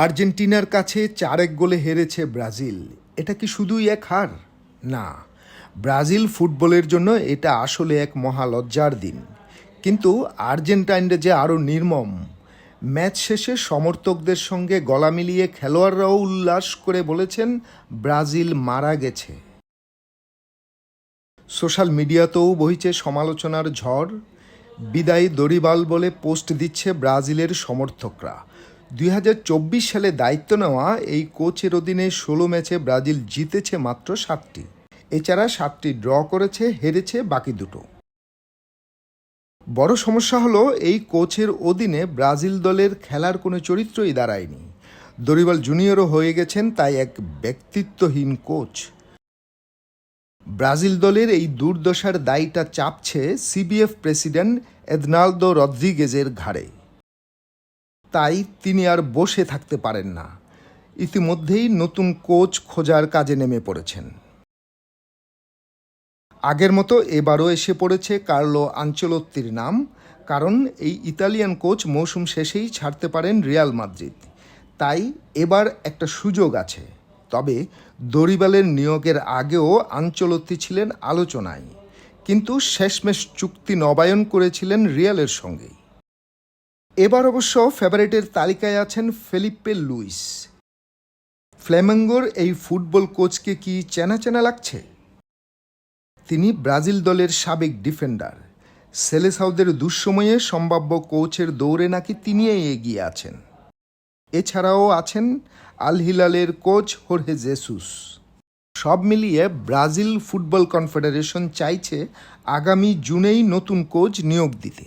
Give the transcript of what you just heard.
আর্জেন্টিনার কাছে 4-1 গোলে হেরেছে ব্রাজিল। এটা কি শুধুই এক হার? না, ব্রাজিল ফুটবলের জন্য এটা আসলে এক মহালজ্জার দিন। কিন্তু আর্জেন্টাইনরা যে আরও নির্মম। ম্যাচ শেষে সমর্থকদের সঙ্গে গলা মিলিয়ে খেলোয়াড়রাও উল্লাস করে বলেছেন ব্রাজিল মারা গেছে। সোশ্যাল মিডিয়াতেও বইছে সমালোচনার ঝড়। বিদায়ী দরিবাল বলে পোস্ট দিচ্ছে ব্রাজিলের সমর্থকরা। 2024 সালে দায়িত্ব নেওয়া এই কোচের অধীনে 16 ম্যাচে ব্রাজিল জিতেছে মাত্র 7টি। এছাড়া 7টি ড্র করেছে, হেরেছে বাকি দুটো। বড় সমস্যা হলো এই কোচের অধীনে ব্রাজিল দলের খেলার কোনো চরিত্রই দাঁড়ায়নি। দরিবাল জুনিয়রও হয়ে গেছেন তাই এক ব্যক্তিত্বহীন কোচ। ব্রাজিল দলের এই দুর্দশার দায়টা চাপছে সিবিএফ প্রেসিডেন্ট এদনালদো রদ্রিগেজের ঘাড়ে। তাই তিনি আর বসে থাকতে পারেন না। ইতিমধ্যেই নতুন কোচ খোঁজার কাজে নেমে পড়েছেন। আগের মতো এবারও এসে পড়েছে কার্লো আনচেলত্তির নাম, কারণ এই ইতালিয়ান কোচ মৌসুম শেষেই ছাড়তে পারেন রিয়াল মাদ্রিদ। তাই এবার একটা সুযোগ আছে। তবে দরিবালের নিয়োগের আগেও আনচেলত্তি ছিলেন আলোচনায়, কিন্তু শেষমেশ চুক্তি নবায়ন করেছিলেন রিয়ালের সঙ্গেই। এবার অবশ্য ফেভারিটের তালিকায় আছেন ফেলিপে লুইস। ফ্ল্যামেঙ্গোর এই ফুটবল কোচকে কি চেনা চেনা লাগছে? তিনি ব্রাজিল দলের সাবেক ডিফেন্ডার। সেলেসাওদের দুঃসময়ে সম্ভাব্য কোচের দৌড়ে নাকি তিনিই এগিয়ে আছেন। এছাড়াও আছেন আল হিলালের কোচ হোর্হে জেসুস। সব মিলিয়ে ব্রাজিল ফুটবল কনফেডারেশন চাইছে আগামী জুনেই নতুন কোচ নিয়োগ দিতে।